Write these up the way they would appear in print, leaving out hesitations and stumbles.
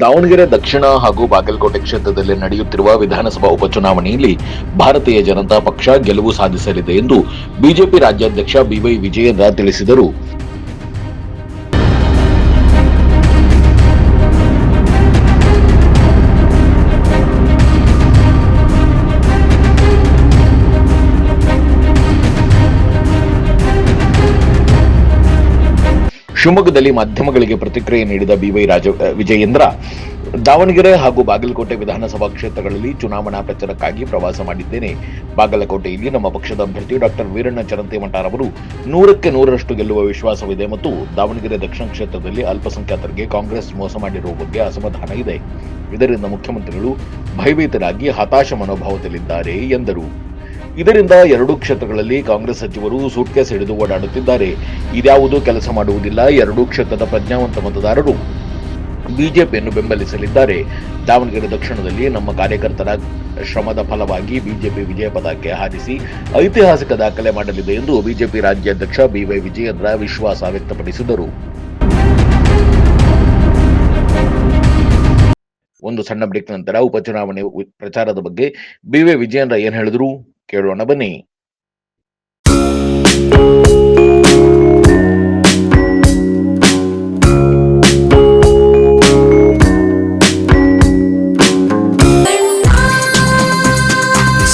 ದಾವಣಗೆರೆ ದಕ್ಷಿಣ ಹಾಗೂ ಬಾಗಲಕೋಟೆ ಕ್ಷೇತ್ರದಲ್ಲಿ ನಡೆಯುತ್ತಿರುವ ವಿಧಾನಸಭಾ ಉಪಚುನಾವಣೆಯಲ್ಲಿ ಭಾರತೀಯ ಜನತಾ ಪಕ್ಷ ಗೆಲುವು ಸಾಧಿಸಲಿದೆ ಎಂದು ಬಿಜೆಪಿ ರಾಜ್ಯಾಧ್ಯಕ್ಷ ಬಿವೈ ವಿಜಯೇಂದ್ರ ತಿಳಿಸಿದರು. ಶಿವಮೊಗ್ಗದಲ್ಲಿ ಮಾಧ್ಯಮಗಳಿಗೆ ಪ್ರತಿಕ್ರಿಯೆ ನೀಡಿದ ಬಿವೈ ವಿಜಯೇಂದ್ರ ದಾವಣಗೆರೆ ಹಾಗೂ ಬಾಗಲಕೋಟೆ ವಿಧಾನಸಭಾ ಕ್ಷೇತ್ರಗಳಲ್ಲಿ ಚುನಾವಣಾ ಪ್ರಚಾರಕ್ಕಾಗಿ ಪ್ರವಾಸ ಮಾಡಿದ್ದೇನೆ. ಬಾಗಲಕೋಟೆಯಲ್ಲಿ ನಮ್ಮ ಪಕ್ಷದ ಅಭ್ಯರ್ಥಿ ಡಾಕ್ಟರ್ ವೀರಣ್ಣ ಚರಂತಿಮಠರವರು 100ಕ್ಕೆ 100ರಷ್ಟು ಗೆಲ್ಲುವ ವಿಶ್ವಾಸವಿದೆ ಮತ್ತು ದಾವಣಗೆರೆ ದಕ್ಷಿಣ ಕ್ಷೇತ್ರದಲ್ಲಿ ಅಲ್ಪಸಂಖ್ಯಾತರಿಗೆ ಕಾಂಗ್ರೆಸ್ ಮೋಸ ಮಾಡಿರುವ ಬಗ್ಗೆ ಅಸಮಾಧಾನ ಇದೆ. ಇದರಿಂದ ಮುಖ್ಯಮಂತ್ರಿಗಳು ಭಯಭೀತರಾಗಿ ಹತಾಶ ಮನೋಭಾವದಲ್ಲಿದ್ದಾರೆ ಎಂದರು. ಇದರಿಂದ ಎರಡೂ ಕ್ಷೇತ್ರಗಳಲ್ಲಿ ಕಾಂಗ್ರೆಸ್ ಸಚಿವರು ಸೂಟ್ಕೇಸ್ ಹಿಡಿದು ಓಡಾಡುತ್ತಿದ್ದಾರೆ. ಇದ್ಯಾವುದೂ ಕೆಲಸ ಮಾಡುವುದಿಲ್ಲ. ಎರಡೂ ಕ್ಷೇತ್ರದ ಪ್ರಜ್ಞಾವಂತ ಮತದಾರರು ಬಿಜೆಪಿಯನ್ನು ಬೆಂಬಲಿಸಲಿದ್ದಾರೆ. ದಾವಣಗೆರೆ ದಕ್ಷಿಣದಲ್ಲಿ ನಮ್ಮ ಕಾರ್ಯಕರ್ತರ ಶ್ರಮದ ಫಲವಾಗಿ ಬಿಜೆಪಿ ವಿಜಯ ಪತಾಕೆ ಹಾರಿಸಿ ಐತಿಹಾಸಿಕ ದಾಖಲೆ ಮಾಡಲಿದೆ ಎಂದು ಬಿಜೆಪಿ ರಾಜ್ಯಾಧ್ಯಕ್ಷ ಬಿವೈ ವಿಜಯೇಂದ್ರ ವಿಶ್ವಾಸ ವ್ಯಕ್ತಪಡಿಸಿದರು. ಒಂದು ಸಣ್ಣ ಬ್ರೇಕ್ ನಂತರ ಉಪಚುನಾವಣೆ ಪ್ರಚಾರದ ಬಗ್ಗೆ ಬಿವೈ ವಿಜಯೇಂದ್ರ ಏನ್ ಹೇಳಿದ್ರು ಕೇಳೋಣ ಬನ್ನಿ.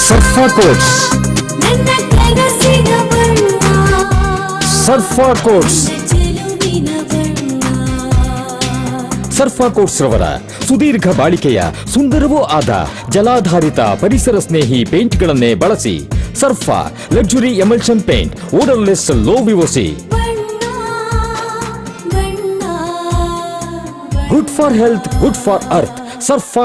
ಸರ್ಫಾ ಕೋಟ್ಸ್, ಸರ್ಫಾ ಕೋಟ್ಸ್, ಸರ್ಫಾ ಕೋಟ್ಸ್ ರವರ ಸುದೀರ್ಘ ಬಾಳಿಕೆಯ ಸುಂದರವೂ ಆದ ಜಲಾಧಾರಿತ ಪರಿಸರ ಸ್ನೇಹಿ ಪೇಂಟ್ಗಳನ್ನೇ ಬಳಸಿ. ಸರ್ಫಾ luxury emulsion paint, odourless, low VOC, good for health, good for earth. ಸರ್ಫಾ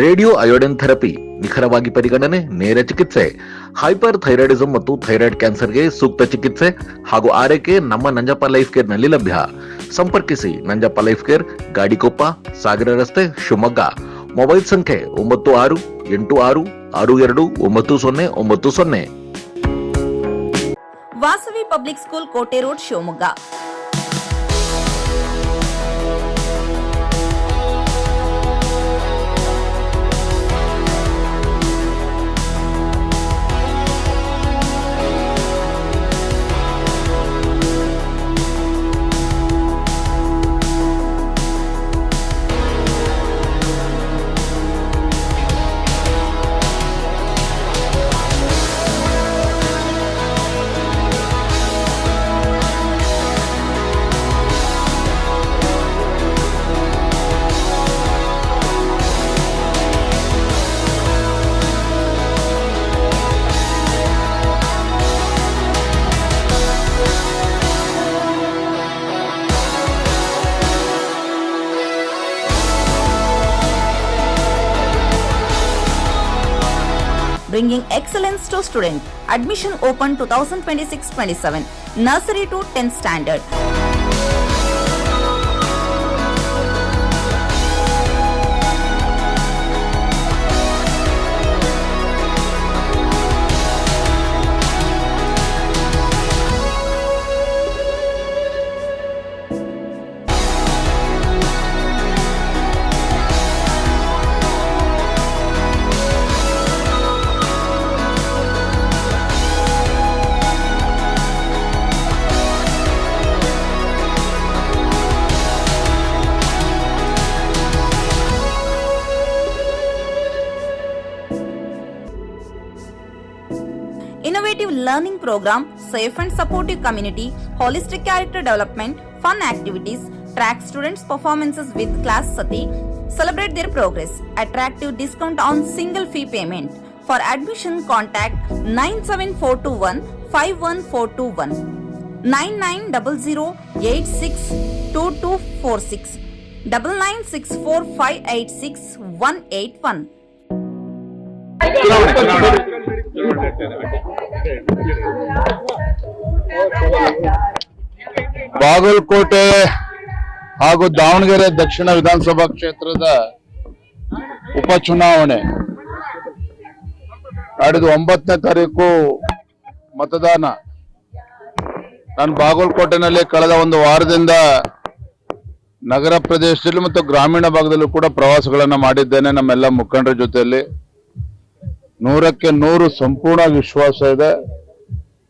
ರೇಡಿಯೋ ಅಯೋಡಿನ್ ಥೆರಪಿ, ನಿಖರವಾಗಿ ಪರಿಗಣನೆ, ನೇರ ಚಿಕಿತ್ಸೆ, ಹೈಪರ್ ಥೈರಾಯ್ಡಿಸಂ ಮತ್ತು ಥೈರಾಯ್ಡ್ ಕ್ಯಾನ್ಸರ್ಗೆ ಸೂಕ್ತ ಚಿಕಿತ್ಸೆ ಹಾಗೂ ಆರೈಕೆ ನಮ್ಮ ನಂಜಪ್ಪ ಲೈಫ್ ಕೇರ್ ನಲ್ಲಿ ಲಭ್ಯ. ಸಂಪರ್ಕಿಸಿ ನಂಜಪ್ಪ ಲೈಫ್ ಕೇರ್, ಗಾಡಿಕೊಪ್ಪ, ಸಾಗರ ರಸ್ತೆ, ಶಿವಮೊಗ್ಗ. ಮೊಬೈಲ್ ಸಂಖ್ಯೆ 9686629090. ವಾಸವಿ ಪಬ್ಲಿಕ್ ಸ್ಕೂಲ್, ಕೋಟೆ road, Shivamogga. Bringing excellence to student. Admission open 2026-27. Nursery to 10th standard. Innovative learning program, safe and supportive community, holistic character development, fun activities, track students' performances with class sati, celebrate their progress, attractive discount on single fee payment. For admission, contact 97421 51421, 9900862246, 9964586181. Bagalkot ಹಾಗೂ ದಾವಣಗೆರೆ ದಕ್ಷಿಣ ವಿಧಾನಸಭಾ ಕ್ಷೇತ್ರದ ಉಪಚುನಾವಣೆ ನಡೆದು 9ನೇ ತಾರೀಕು ಮತದಾನ. ನಾನು ಬಾಗಲಕೋಟೆನಲ್ಲಿ ಕಳೆದ ಒಂದು ವಾರದಿಂದ ನಗರ ಪ್ರದೇಶದಲ್ಲಿ ಮತ್ತು ಗ್ರಾಮೀಣ ಭಾಗದಲ್ಲೂ ಕೂಡ ಪ್ರವಾಸಗಳನ್ನ ಮಾಡಿದ್ದೇನೆ ನಮ್ಮೆಲ್ಲ ಮುಖಂಡರ ಜೊತೆಯಲ್ಲಿ. 100ಕ್ಕೆ 100 ಸಂಪೂರ್ಣ ವಿಶ್ವಾಸ ಇದೆ.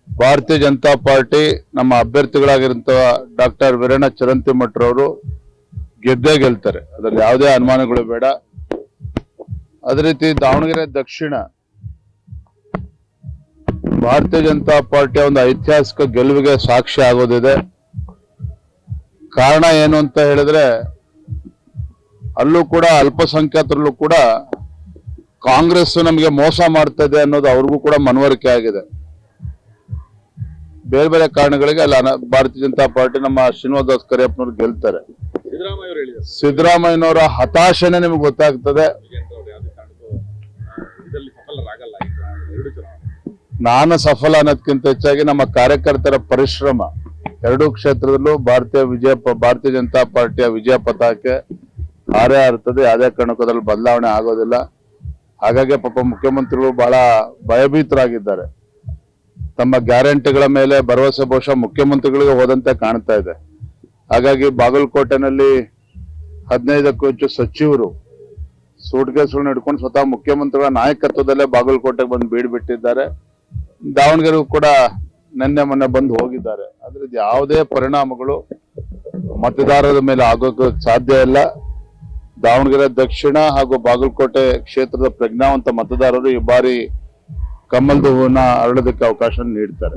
ಭಾರತೀಯ ಜನತಾ ಪಾರ್ಟಿ ನಮ್ಮ ಅಭ್ಯರ್ಥಿಗಳಾಗಿರುವಂತಹ ಡಾಕ್ಟರ್ ವೀರಣ್ಣ ಚರಂತಿಮಠರವರು ಗೆದ್ದೇ ಗೆಲ್ತಾರೆ, ಅದರಲ್ಲಿ ಯಾವುದೇ ಅನುಮಾನಗಳು ಬೇಡ. ಅದೇ ರೀತಿ ದಾವಣಗೆರೆ ದಕ್ಷಿಣ ಭಾರತೀಯ ಜನತಾ ಪಾರ್ಟಿಯ ಒಂದು ಐತಿಹಾಸಿಕ ಗೆಲುವಿಗೆ ಸಾಕ್ಷಿ ಆಗೋದಿದೆ. ಕಾರಣ ಏನು ಅಂತ ಹೇಳಿದ್ರೆ, ಅಲ್ಲೂ ಕೂಡ ಅಲ್ಪಸಂಖ್ಯಾತರಲ್ಲೂ ಕೂಡ ಕಾಂಗ್ರೆಸ್ ನಮಗೆ ಮೋಸ ಮಾಡ್ತಾ ಇದೆ ಅನ್ನೋದು ಅವ್ರಿಗೂ ಕೂಡ ಮನವರಿಕೆ ಆಗಿದೆ. ಬೇರೆ ಬೇರೆ ಕಾರಣಗಳಿಗೆ ಅಲ್ಲ ಭಾರತೀಯ ಜನತಾ ಪಾರ್ಟಿ ನಮ್ಮ ಶ್ರೀನಿವಾಸ್ ಕರಿಯಪ್ಪನವ್ರು ಗೆಲ್ತಾರೆ. ಸಿದ್ದರಾಮಯ್ಯನವರ ಹತಾಶೆನೆ ನಿಮ್ಗೆ ಗೊತ್ತಾಗ್ತದೆ. ನಾನು ಸಫಲ ಅನ್ನೋದಕ್ಕಿಂತ ಹೆಚ್ಚಾಗಿ ನಮ್ಮ ಕಾರ್ಯಕರ್ತರ ಪರಿಶ್ರಮ ಎರಡೂ ಕ್ಷೇತ್ರದಲ್ಲೂ ಭಾರತೀಯ ಜನತಾ ಪಾರ್ಟಿಯ ವಿಜಯ ಪತಾಕೆ ಹಾರೇ ಹಾರುತ್ತದೆ. ಯಾವುದೇ ಕಾರಣಕ್ಕೂ ಅದರಲ್ಲಿ ಬದಲಾವಣೆ ಆಗೋದಿಲ್ಲ. ಹಾಗಾಗಿ ಪಾಪ ಮುಖ್ಯಮಂತ್ರಿಗಳು ಬಹಳ ಭಯಭೀತರಾಗಿದ್ದಾರೆ. ತಮ್ಮ ಗ್ಯಾರಂಟಿಗಳ ಮೇಲೆ ಭರವಸೆ ಬಹುಶಃ ಮುಖ್ಯಮಂತ್ರಿಗಳಿಗೆ ಹೋದಂತೆ ಕಾಣ್ತಾ ಇದೆ. ಹಾಗಾಗಿ ಬಾಗಲಕೋಟೆನಲ್ಲಿ 15ಕ್ಕೂ ಹೆಚ್ಚು ಸಚಿವರು ಸೂಟ್ಕೇಸ್ಗಳನ್ನ ಹಿಡ್ಕೊಂಡು ಸ್ವತಃ ಮುಖ್ಯಮಂತ್ರಿಗಳ ನಾಯಕತ್ವದಲ್ಲೇ ಬಾಗಲಕೋಟೆಗೆ ಬಂದು ಬೀಡ್ಬಿಟ್ಟಿದ್ದಾರೆ. ದಾವಣಗೆರೆಗೂ ಕೂಡ ಮೊನ್ನೆ ಬಂದು ಹೋಗಿದ್ದಾರೆ. ಅದ್ರದ್ದು ಯಾವುದೇ ಪರಿಣಾಮಗಳು ಮತದಾರರ ಮೇಲೆ ಆಗೋಕೆ ಸಾಧ್ಯ ಇಲ್ಲ. ದಾವಣಗೆರೆ ದಕ್ಷಿಣ ಹಾಗೂ ಬಾಗಲಕೋಟೆ ಕ್ಷೇತ್ರದ ಪ್ರಜ್ಞಾವಂತ ಮತದಾರರು ಈ ಬಾರಿ ಕಮಲದ ಹೂವನ್ನ ಅರಳೋದಕ್ಕೆ ಅವಕಾಶ ನೀಡ್ತಾರೆ.